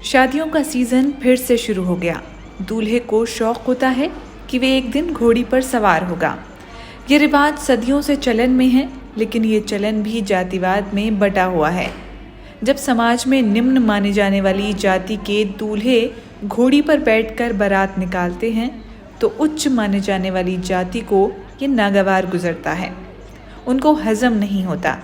शादियों का सीजन फिर से शुरू हो गया। दूल्हे को शौक होता है कि वे एक दिन घोड़ी पर सवार होगा। ये रिवाज सदियों से चलन में है, लेकिन ये चलन भी जातिवाद में बटा हुआ है। जब समाज में निम्न माने जाने वाली जाति के दूल्हे घोड़ी पर बैठकर बारात निकालते हैं, तो उच्च माने जाने वाली जाति को ये नागवार गुजरता है। उनको हजम नहीं होता।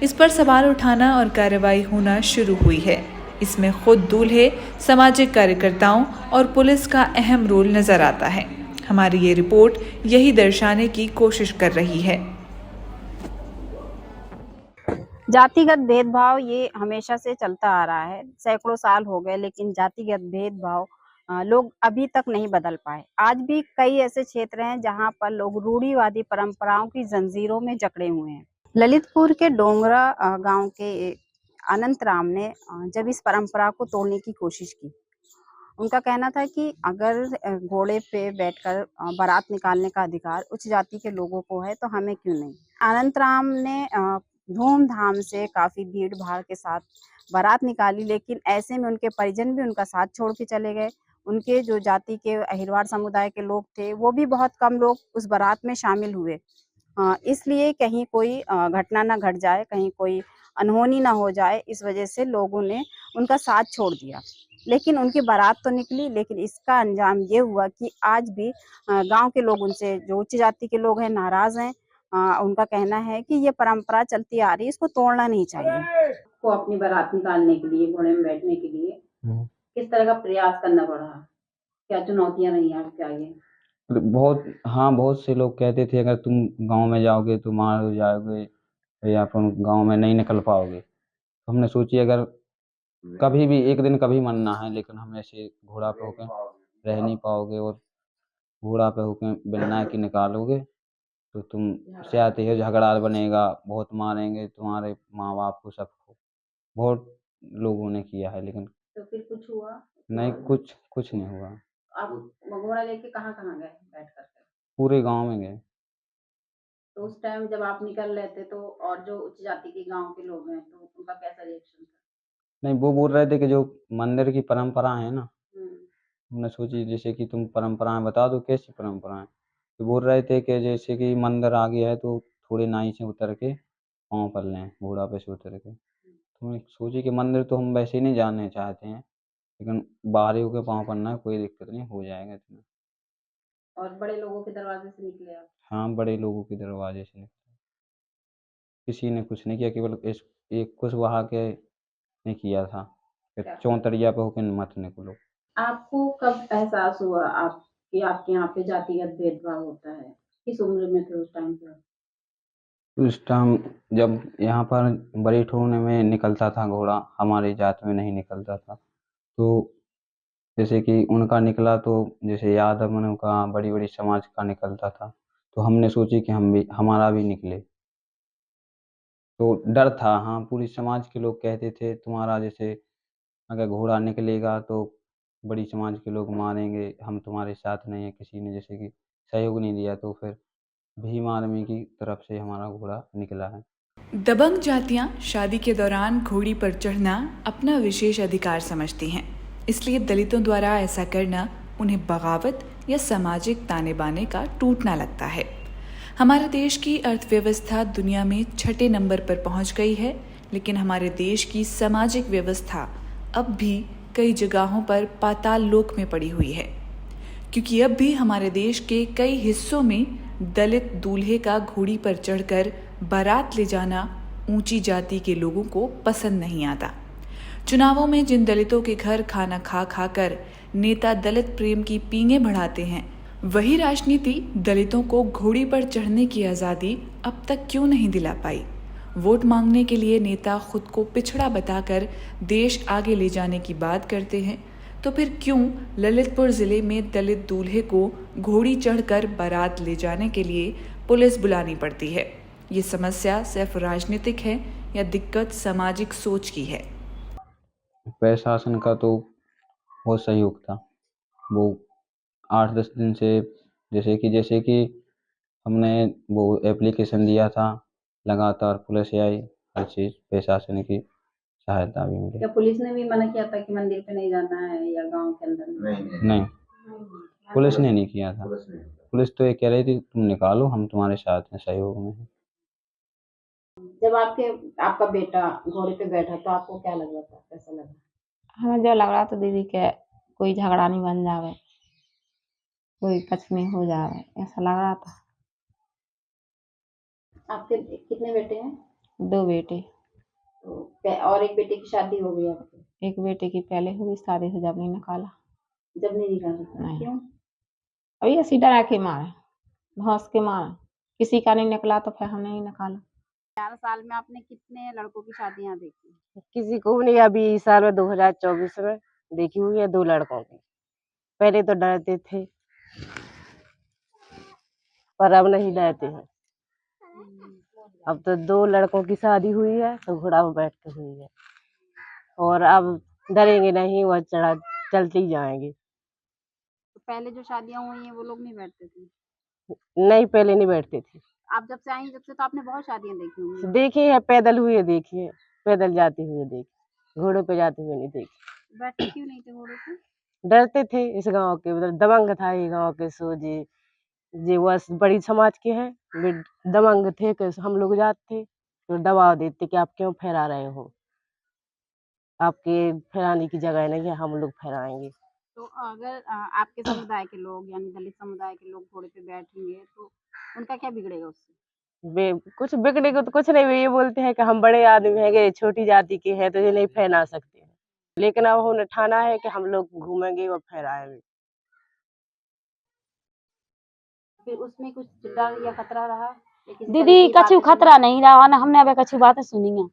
इस पर सवाल उठाना और कार्रवाई होना शुरू हुई है। इसमें खुद दूल्हे, सामाजिक कार्यकर्ताओं और पुलिस का अहम रोल नजर आता है। हमारी ये रिपोर्ट यही दर्शाने की कोशिश कर रही है। जातिगत भेदभाव ये हमेशा से चलता आ रहा है, सैकड़ों साल हो गए, लेकिन जातिगत भेदभाव लोग अभी तक नहीं बदल पाए। आज भी कई ऐसे क्षेत्र हैं जहां पर लोग रूढ़िवादी परंपराओं की जंजीरों में जकड़े हुए हैं। ललितपुर के डोंगरा गांव के अनंत राम ने जब इस परंपरा को तोड़ने की कोशिश की। उनका कहना था कि अगर घोड़े पे बैठकर बारात निकालने का अधिकार उच्च जाति के लोगों को है, तो हमें क्यों नहीं। अनंत राम ने धूमधाम से काफी भीड़ भाड़ के साथ बारात निकाली, लेकिन ऐसे में उनके परिजन भी उनका साथ छोड़ के चले गए। उनके जो जाति के अहिरवाड़ समुदाय के लोग थे, वो भी बहुत कम लोग उस बारात में शामिल हुए। इसलिए कहीं कोई घटना ना घट जाए, कहीं कोई अनहोनी ना हो जाए, इस वजह से लोगों ने उनका साथ छोड़ दिया। लेकिन उनकी बारात तो निकली, लेकिन इसका अंजाम ये हुआ कि आज भी गांव के लोग उनसे, जो उच्च जाति के लोग हैं, नाराज हैं। उनका कहना है कि ये परंपरा चलती आ रही है, इसको तोड़ना नहीं चाहिए। को अपनी बारात निकालने के लिए, घोड़े में बैठने के लिए किस तरह का प्रयास करना पड़ा? क्या चुनौतियां रही आपके आगे? बहुत से लोग कहते थे अगर तुम गाँव में जाओगे तो मार हो जाओगे या फिर गाँव में नहीं निकल पाओगे। तो हमने सोची अगर कभी भी एक दिन कभी मरना है, लेकिन हम ऐसे घोड़ा पे होके रह नहीं पाओगे और घोड़ा पे होके बिना की निकालोगे तो तुम से आते हो झगड़ा बनेगा, बहुत मारेंगे तुम्हारे माँ बाप को, सबको। बहुत लोगों ने किया है, लेकिन तो फिर कुछ हुआ? नहीं, कुछ नहीं हुआ। आप घोड़ा लेके कहाँ कहाँ गए बैठ करके? पूरे गांव में गए। तो उस टाइम जब आप निकल रहे थे, तो और जो उच्च जाति के गांव के लोग हैं, तो उनका कैसा रिएक्शन था? नहीं, वो बोल रहे थे कि जो मंदिर की परंपरा है ना, हम्म। हमने सोची जैसे कि तुम परंपराएं बता दो, कैसी परंपराएं। तो बोल रहे थे कि जैसे कि मंदिर आ गया है तो थोड़े नाई से उतर के पाँव पर लें, घोड़ा पे से उतर के। तो मैं सोची कि मंदिर तो हम वैसे ही नहीं जाने चाहते हैं, लेकिन बाहर ही होके पाँव पड़ना है, कोई दिक्कत नहीं, हो जाएगा इतना। और बड़े लोगों के दरवाजे से निकले आप? हाँ, बड़े लोगों के दरवाजे से निकले। किसी ने कुछ नहीं किया, केवल एक कुशवाहा के ने किया था कि क्या? चौतरिया पे होके मत निकलो। आपको कब एहसास हुआ आप कि आपके यहाँ पे जातिगत भेदभाव होता है? किस उम्र में थे उस टाइम पे? उस टाइम जब यहाँ पर बड़ी ठोने में निकलता था घोड़ा, हमारी जात में नहीं निकलता था। तो जैसे कि उनका निकला तो जैसे यादव मनों का, बड़ी बड़ी समाज का निकलता था, तो हमने सोची कि हम भी, हमारा भी निकले। तो डर था, हाँ, पूरी समाज के लोग कहते थे तुम्हारा जैसे अगर घोड़ा निकलेगा तो बड़ी समाज के लोग मारेंगे, हम तुम्हारे साथ नहीं है। किसी ने जैसे कि सहयोग नहीं दिया, तो फिर भीम आर्मी की तरफ से हमारा घोड़ा निकला है। दबंग जातियां शादी के दौरान घोड़ी पर चढ़ना अपना विशेष अधिकार समझती हैं। इसलिए दलितों द्वारा ऐसा करना उन्हें बगावत या सामाजिक ताने बाने का टूटना लगता है। हमारे देश की अर्थव्यवस्था दुनिया में 6 नंबर पर पहुंच गई है, लेकिन हमारे देश की सामाजिक व्यवस्था अब भी कई जगहों पर पाताल लोक में पड़ी हुई है, क्योंकि अब भी हमारे देश के कई हिस्सों में दलित दूल्हे का घोड़ी पर चढ़कर बारात ले जाना ऊंची जाति के लोगों को पसंद नहीं आता। चुनावों में जिन दलितों के घर खाना खा खा कर नेता दलित प्रेम की पींगे बढ़ाते हैं, वही राजनीति दलितों को घोड़ी पर चढ़ने की आज़ादी अब तक क्यों नहीं दिला पाई। वोट मांगने के लिए नेता खुद को पिछड़ा बताकर देश आगे ले जाने की बात करते हैं, तो फिर क्यों ललितपुर जिले में दलित दूल्हे को घोड़ी चढ़कर बारात ले जाने के लिए पुलिस बुलानी पड़ती है। ये समस्या सिर्फ राजनीतिक है या दिक्कत सामाजिक सोच की है? प्रशासन का तो बहुत सहयोग था। वो 8-10 दिन से जैसे कि हमने वो एप्लीकेशन दिया था, लगातार पुलिस आई, हर चीज़ प्रशासन की सहायता भी मिले। क्या पुलिस ने भी मना किया था कि मंदिर पे नहीं जाना है या गांव के अंदर में? नहीं, पुलिस ने नहीं किया था। पुलिस तो ये कह रही थी तुम निकालो, हम तुम्हारे साथ हैं, सहयोग में हैं। जब आपका बेटा घोड़े पे बैठा तो आपको क्या लग रहा था, कैसा लगा? हमें जो लग रहा था दीदी के कोई झगड़ा नहीं बन जावे, कोई कुछ नहीं हो जावे, ऐसा लग रहा था। आपके कितने बेटे हैं? 2 बेटे, तो और एक बेटे की शादी हो गई आपकी? एक बेटे की पहले हुई शादी से जब नहीं निकाला। जब नहीं निकाला था? नहीं। क्यों? अभी ऐसी डरा के मारे, भौंस के मारे, किसी का नहीं निकला तो फिर हमने नहीं निकाला। 4 साल में आपने कितने लड़कों की शादियां देखी? किसी को भी नहीं। अभी इस साल में 2024 में देखी हुई है 2 लड़कों की। पहले तो डरते थे पर अब नहीं डरते हैं। अब तो 2 लड़कों की शादी हुई है तो घोड़ा में बैठ के हुई है और अब डरेंगे नहीं, वह चलते ही जाएंगे। तो पहले जो शादियां हुई हैं वो लोग नहीं बैठते थे? नहीं, पहले नहीं बैठते थे। आप जब से आई जब से तो आपने बहुत शादियां देखी होंगी। देखी है, पैदल हुए देखी है, पैदल जाते हुए देखी, घोड़ों पे जाते हुए नहीं देखी। बैठते क्यों नहीं थे घोड़े पे? डरते थे इस गांव के, मतलब दबंग था ये गांव के। सो जी वह बड़ी समाज के हैं, वे दबंग थे कि हम लोग जाते थे तो दबाव देते कि आप क्यों फहरा रहे हो, आपके फहराने की जगह नहीं है, हम लोग फहराएंगे। तो अगर आपके समुदाय के लोग यानी दलित समुदाय के लोग घोड़े पे बैठेंगे तो उनका क्या बिगड़ेगा उससे? कुछ बिगड़ेगा तो कुछ नहीं, वे ये बोलते हैं कि हम बड़े आदमी हैं, कि छोटी जाति के हैं तो ये नहीं फहरा सकते हैं। लेकिन अब उन्हें ठाना है कि हम लोग घूमेंगे और फहराएंगे। फिर उसमें कुछ डर या खतरा रहा या किसी तरह दीदी की कछु बातें खतरा नहीं रहा ना, हमने अबे कछु बातें सुनी है।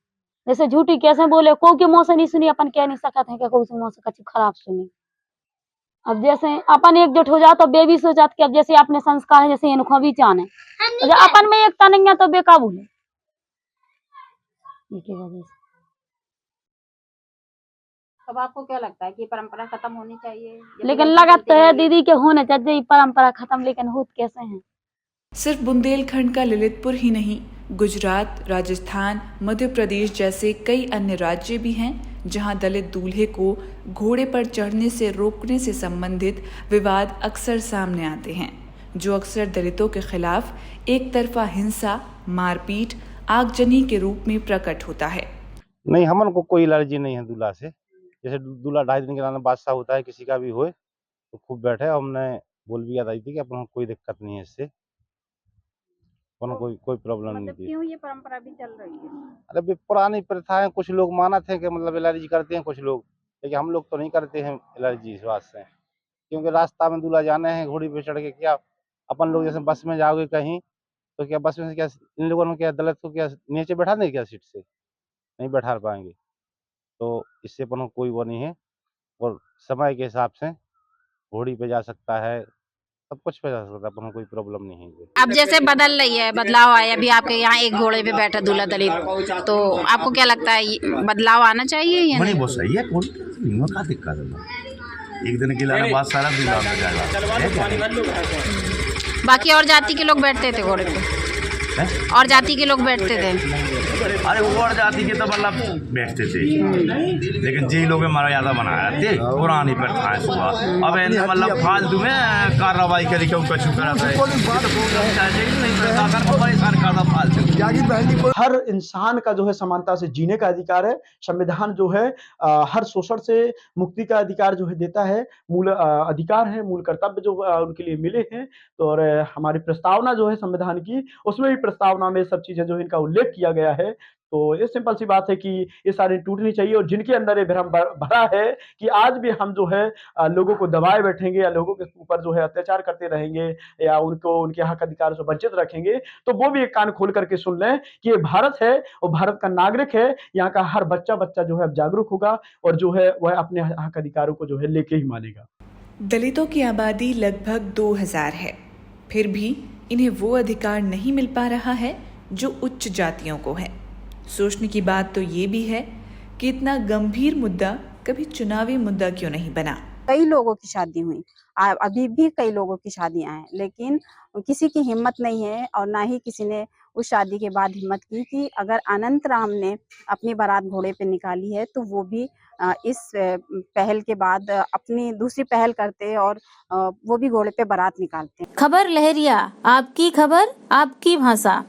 जैसे झूठी कैसे बोले, को के मुंह से नहीं सुनी, अपन कह नहीं सकते हैं कि को मुंह से कछु खराब सुनी। अब जैसे अपन एकजुट हो जाओ तो बेबी सोचात कि अब जैसे अपने संस्कार है जैसे इनको भी चाने, तो जब अपन में एकता नहीं है तो बेकाबू है। इनकी वजह से अब आपको क्या लगता है कि ये परंपरा खत्म होनी चाहिए या लेकिन फिर ऐसे लगत तो चलती है रहेगी? दीदी के होने चाहिए ये परंपरा खत्म, लेकिन होत कैसे हैं। सिर्फ बुंदेलखंड का ललितपुर ही नहीं, गुजरात, राजस्थान, मध्य प्रदेश जैसे कई अन्य राज्य भी हैं जहां दलित दूल्हे को घोड़े पर चढ़ने से रोकने से संबंधित विवाद अक्सर सामने आते हैं, जो अक्सर दलितों के खिलाफ एक तरफा हिंसा, मारपीट, आगजनी के रूप में प्रकट होता है। नहीं, हमन को कोई एलर्जी नहीं है दूल्हा से। जैसे दूल्हा 2.5 दिन के लाने बादशाह होता है, किसी का भी होए तो खूब बैठे। हमने बोल भी बताई थी कि अपन को कोई दिक्कत नहीं है इससे, अपन को कोई प्रॉब्लम नहीं मतलब थी। क्यों ये परंपरा भी चल रही है? अरे भी पुरानी प्रथा है, कुछ लोग मानते हैं कि मतलब एलर्जी करते हैं कुछ लोग, लेकिन हम लोग तो नहीं करते हैं एलर्जी इस बात से। क्योंकि रास्ता में दूल्हा जाना है घोड़ी पे चढ़ के, क्या अपन लोग जैसे बस में जाओगे कहीं तो क्या बस में से क्या इन लोगों ने क्या दलित को क्या नीचे बैठा देंगे क्या सीट से? नहीं बैठा पाएंगे। तो इससे अपन को कोई वो नहीं है, और समय के हिसाब से घोड़ी पे जा सकता है, सब कुछ पे जा सकता है, अपन को कोई प्रॉब्लम नहीं है। अब जैसे बदल रही है, बदलाव आया, अभी आपके यहाँ एक घोड़े पे बैठा दूल्हा दलित, तो आपको क्या लगता है बदलाव आना चाहिए या नहीं? वो सही है, कौन का दिक्कत है? एक दिन के लिए बात सारा दूल्हा हो जाएगा। बाकी और जाति के लोग बैठते थे घोड़े पे, और जाति के लोग बैठते थे। अरे वो और जाति के तो मतलब बैठते थे, लेकिन जी लोग मर्यादा बनाया थे, पुरानी प्रथाएं सुबह। अब इन्हें मतलब फालतू में कार्रवाई करी क्यों कछु करा है। हर इंसान का जो है समानता से जीने का अधिकार है। संविधान जो है हर शोषण से मुक्ति का अधिकार जो है देता है, मूल अधिकार है, मूल कर्तव्य जो उनके लिए मिले हैं। तो और हमारी प्रस्तावना जो है संविधान की, उसमें भी प्रस्तावना में सब चीजें जो है इनका उल्लेख किया गया है। तो ये सिंपल सी बात है कि ये सारी टूटनी चाहिए, और जिनके अंदर ये भ्रम भरा है कि आज भी हम जो है लोगों को दबाए बैठेंगे या लोगों के ऊपर जो है अत्याचार करते रहेंगे या उनको उनके हक अधिकार से वंचित रखेंगे, तो वो भी एक कान खोल करके सुन लें कि ये भारत है और भारत का नागरिक है। यहाँ का हर बच्चा जो है अब जागरूक होगा और जो है वह अपने हक अधिकारों को जो है लेके ही मानेगा। दलितों की आबादी लगभग 2000 है, फिर भी इन्हें वो अधिकार नहीं मिल पा रहा है जो उच्च जातियों को है। सोचने की बात तो ये भी है कि इतना गंभीर मुद्दा कभी चुनावी मुद्दा क्यों नहीं बना। कई लोगों की शादी हुई, अभी भी कई लोगों की शादियां हैं, लेकिन किसी की हिम्मत नहीं है और ना ही किसी ने उस शादी के बाद हिम्मत की कि अगर अनंत राम ने अपनी बारात घोड़े पे निकाली है तो वो भी इस पहल के बाद अपनी दूसरी पहल करते और वो भी घोड़े पे बारात निकालते हैं। खबर लहरिया, आपकी खबर आपकी भाषा।